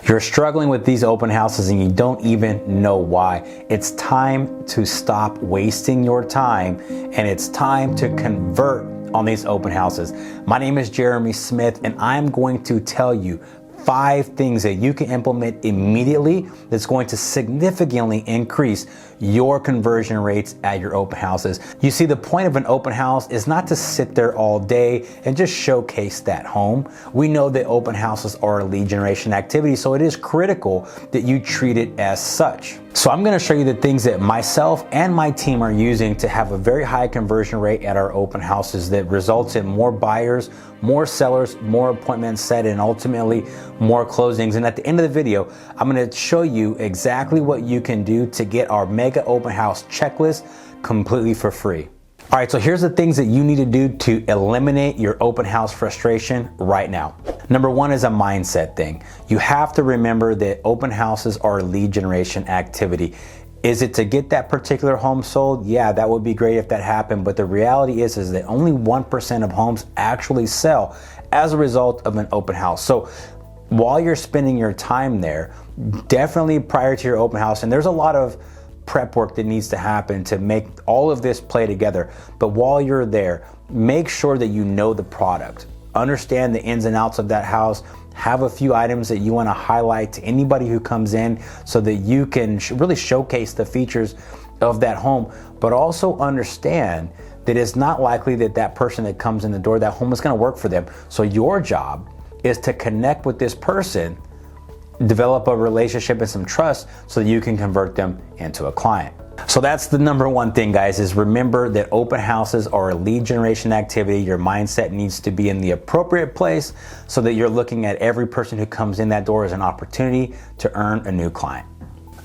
You're struggling with these open houses and you don't even know why. It's time to stop wasting your time, and it's time to convert on these open houses. My name is Jeremy Smith, and I'm going to tell you 5 things that you can implement immediately that's going to significantly increase your conversion rates at your open houses. You see, the point of an open house is not to sit there all day and just showcase that home. We know that open houses are a lead generation activity, so it is critical that you treat it as such. So I'm going to show you the things that myself and my team are using to have a very high conversion rate at our open houses that results in more buyers, more sellers, more appointments set, and ultimately more closings. And at the end of the video, I'm going to show you exactly what you can do to get our mega open house checklist completely for free. All right, so here's the things that you need to do to eliminate your open house frustration right now. Number 1 is a mindset thing. You have to remember that open houses are a lead generation activity. Is it to get that particular home sold? Yeah, that would be great if that happened, but the reality is that only 1% of homes actually sell as a result of an open house. So while you're spending your time there, definitely prior to your open house, and there's a lot of prep work that needs to happen to make all of this play together. But while you're there, make sure that you know the product, understand the ins and outs of that house, have a few items that you want to highlight to anybody who comes in so that you can really showcase the features of that home, but also understand that it's not likely that that person that comes in the door, that home is going to work for them. So your job is to connect with this person, develop a relationship and some trust so that you can convert them into a client. So that's the number 1 thing, guys, is remember that open houses are a lead generation activity. Your mindset needs to be in the appropriate place so that you're looking at every person who comes in that door as an opportunity to earn a new client.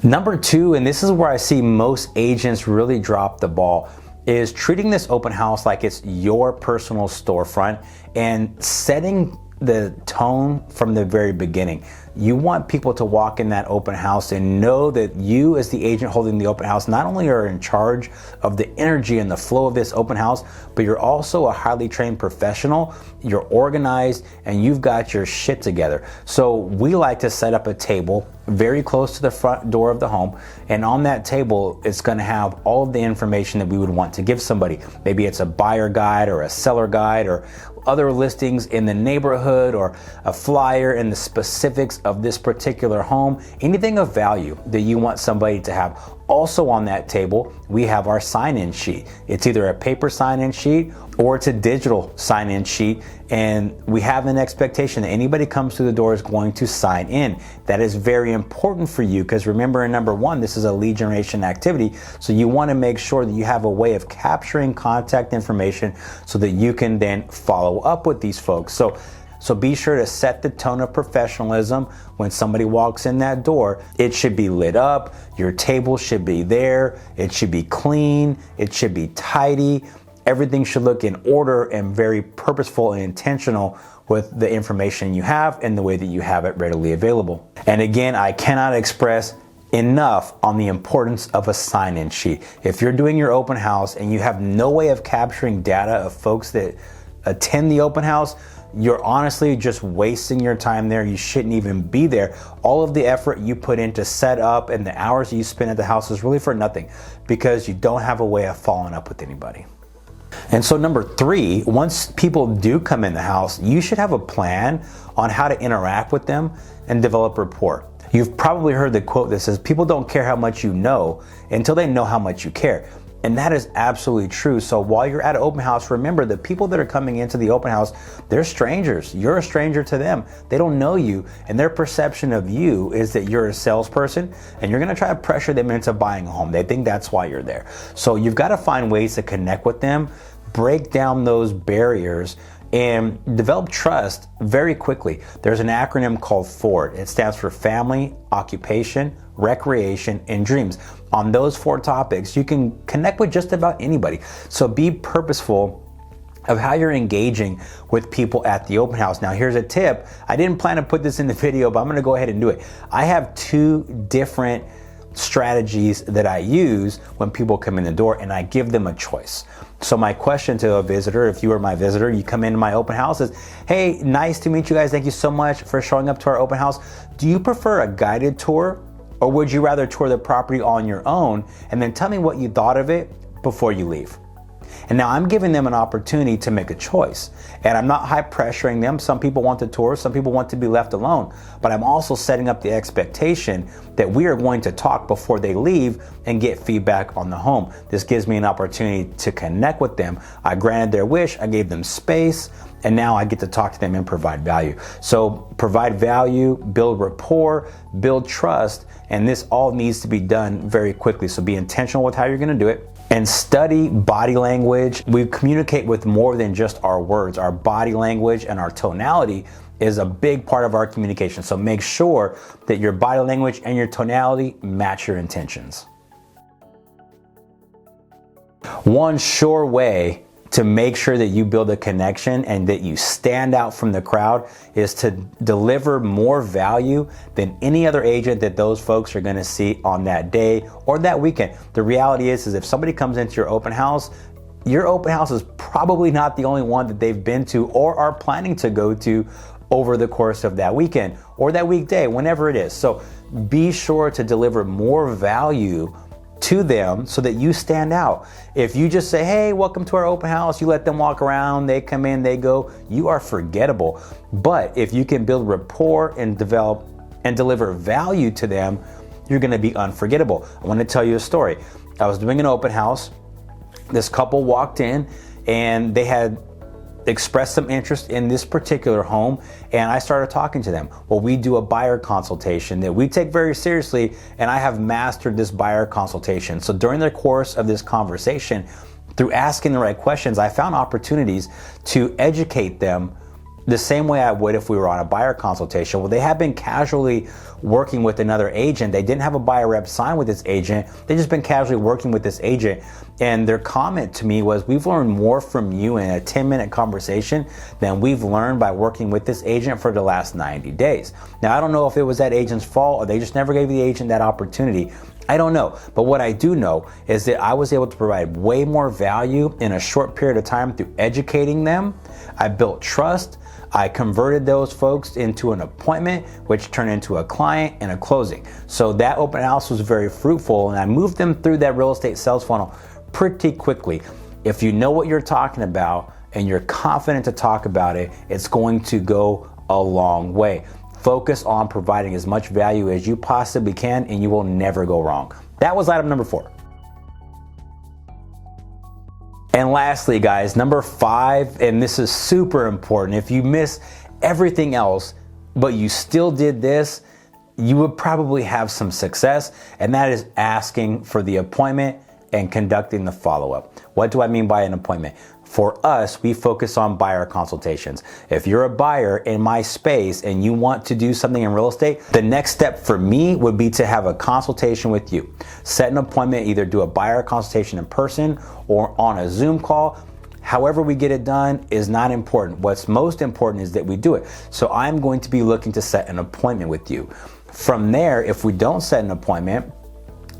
Number 2, and this is where I see most agents really drop the ball, is treating this open house like it's your personal storefront and setting the tone from the very beginning. You want people to walk in that open house and know that you, as the agent holding the open house, not only are in charge of the energy and the flow of this open house, but you're also a highly trained professional, you're organized, and you've got your shit together. So we like to set up a table very close to the front door of the home, and on that table it's going to have all of the information that we would want to give somebody. Maybe it's a buyer guide or a seller guide or other listings in the neighborhood or a flyer in the specifics of this particular home, anything of value that you want somebody to have. Also on that table, we have our sign-in sheet. It's either a paper sign-in sheet or it's a digital sign-in sheet, and we have an expectation that anybody comes through the door is going to sign in. That is very important for you because remember, in number 1, this is a lead generation activity, so you want to make sure that you have a way of capturing contact information so that you can then follow up with these folks. So be sure to set the tone of professionalism when somebody walks in that door. It should be lit up, your table should be there, it should be clean, it should be tidy. Everything should look in order and very purposeful and intentional with the information you have and the way that you have it readily available. And again, I cannot express enough on the importance of a sign-in sheet. If you're doing your open house and you have no way of capturing data of folks that attend the open house, you're honestly just wasting your time there. You shouldn't even be there. All of the effort you put in to set up and the hours you spend at the house is really for nothing because you don't have a way of following up with anybody. And so number 3, once people do come in the house, you should have a plan on how to interact with them and develop rapport. You've probably heard the quote that says, people don't care how much you know until they know how much you care. And that is absolutely true. So while you're at an open house, remember the people that are coming into the open house, they're strangers. You're a stranger to them. They don't know you, and their perception of you is that you're a salesperson and you're gonna try to pressure them into buying a home. They think that's why you're there. So you've got to find ways to connect with them, break down those barriers, and develop trust very quickly. There's an acronym called FORD. It stands for Family, Occupation, Recreation, and Dreams. On those 4 topics, you can connect with just about anybody. So be purposeful of how you're engaging with people at the open house. Now, here's a tip. I didn't plan to put this in the video, but I'm gonna go ahead and do it. I have 2 different strategies that I use when people come in the door, and I give them a choice. So my question to a visitor, if you are my visitor, you come into my open house, is, hey, nice to meet you guys. Thank you so much for showing up to our open house. Do you prefer a guided tour, or would you rather tour the property on your own? And then tell me what you thought of it before you leave. And now I'm giving them an opportunity to make a choice. And I'm not high pressuring them. Some people want the tour, some people want to be left alone. But I'm also setting up the expectation that we are going to talk before they leave and get feedback on the home. This gives me an opportunity to connect with them. I granted their wish, I gave them space, and now I get to talk to them and provide value. So provide value, build rapport, build trust, and this all needs to be done very quickly. So be intentional with how you're gonna do it. And study body language. We communicate with more than just our words. Our body language and our tonality is a big part of our communication. So make sure that your body language and your tonality match your intentions. One sure way to make sure that you build a connection and that you stand out from the crowd is to deliver more value than any other agent that those folks are gonna see on that day or that weekend. The reality is if somebody comes into your open house is probably not the only one that they've been to or are planning to go to over the course of that weekend or that weekday, whenever it is. So be sure to deliver more value to them so that you stand out. If you just say, hey, welcome to our open house, you let them walk around, they come in, they go, you are forgettable. But if you can build rapport and develop and deliver value to them, you're gonna be unforgettable. I want to tell you a story. I was doing an open house. This couple walked in and they had expressed some interest in this particular home, and I started talking to them. Well, we do a buyer consultation that we take very seriously, and I have mastered this buyer consultation. So during the course of this conversation, through asking the right questions, I found opportunities to educate them the same way I would if we were on a buyer consultation. Well, they have been casually working with another agent. They didn't have a buyer rep sign with this agent. They've just been casually working with this agent. And their comment to me was, we've learned more from you in a 10-minute conversation than we've learned by working with this agent for the last 90 days. Now, I don't know if it was that agent's fault or they just never gave the agent that opportunity. I don't know. But what I do know is that I was able to provide way more value in a short period of time through educating them. I built trust. I converted those folks into an appointment, which turned into a client and a closing. So that open house was very fruitful, and I moved them through that real estate sales funnel pretty quickly. If you know what you're talking about and you're confident to talk about it, it's going to go a long way. Focus on providing as much value as you possibly can, and you will never go wrong. That was item number 4. And lastly, guys, number 5, and this is super important. If you miss everything else, but you still did this, you would probably have some success, and that is asking for the appointment and conducting the follow-up. What do I mean by an appointment? For us, we focus on buyer consultations. If you're a buyer in my space and you want to do something in real estate, the next step for me would be to have a consultation with you. Set an appointment, either do a buyer consultation in person or on a Zoom call. However we get it done is not important. What's most important is that we do it. So I'm going to be looking to set an appointment with you. From there, if we don't set an appointment,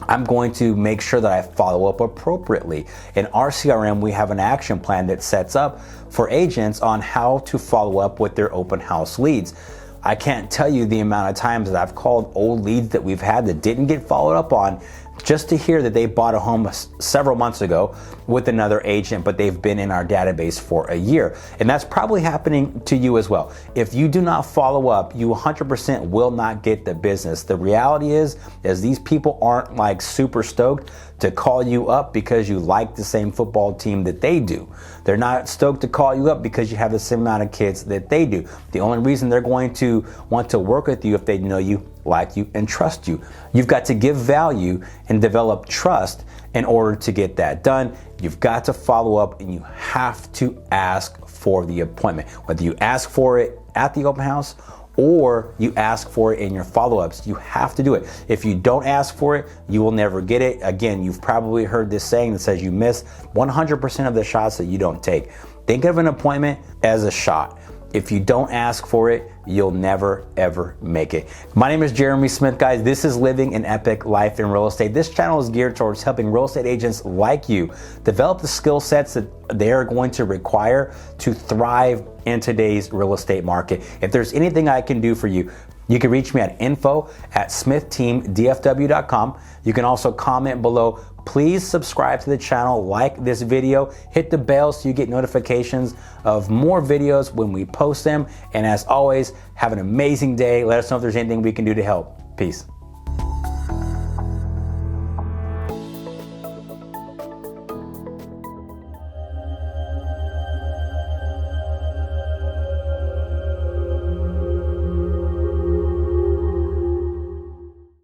I'm going to make sure that I follow up appropriately. In our CRM, we have an action plan that sets up for agents on how to follow up with their open house leads. I can't tell you the amount of times that I've called old leads that we've had that didn't get followed up on, just to hear that they bought a home several months ago with another agent, but they've been in our database for a year. And that's probably happening to you as well. If you do not follow up, you 100% will not get the business. The reality is these people aren't like super stoked to call you up because you like the same football team that they do. They're not stoked to call you up because you have the same amount of kids that they do. The only reason they're going to want to work with you if they know you, like you, and trust you. You've got to give value and develop trust in order to get that done. You've got to follow up, and you have to ask for the appointment. Whether you ask for it at the open house or you ask for it in your follow-ups, you have to do it. If you don't ask for it, you will never get it. Again, you've probably heard this saying that says you miss 100% of the shots that you don't take. Think of an appointment as a shot. If you don't ask for it, you'll never, ever make it. My name is Jeremy Smith, guys. This is Living an Epic Life in Real Estate. This channel is geared towards helping real estate agents like you develop the skill sets that they are going to require to thrive in today's real estate market. If there's anything I can do for you, you can reach me at info@smichteamdfw.com. You can also comment below. Please subscribe to the channel, like this video, hit the bell so you get notifications of more videos when we post them. And as always, have an amazing day. Let us know if there's anything we can do to help. Peace.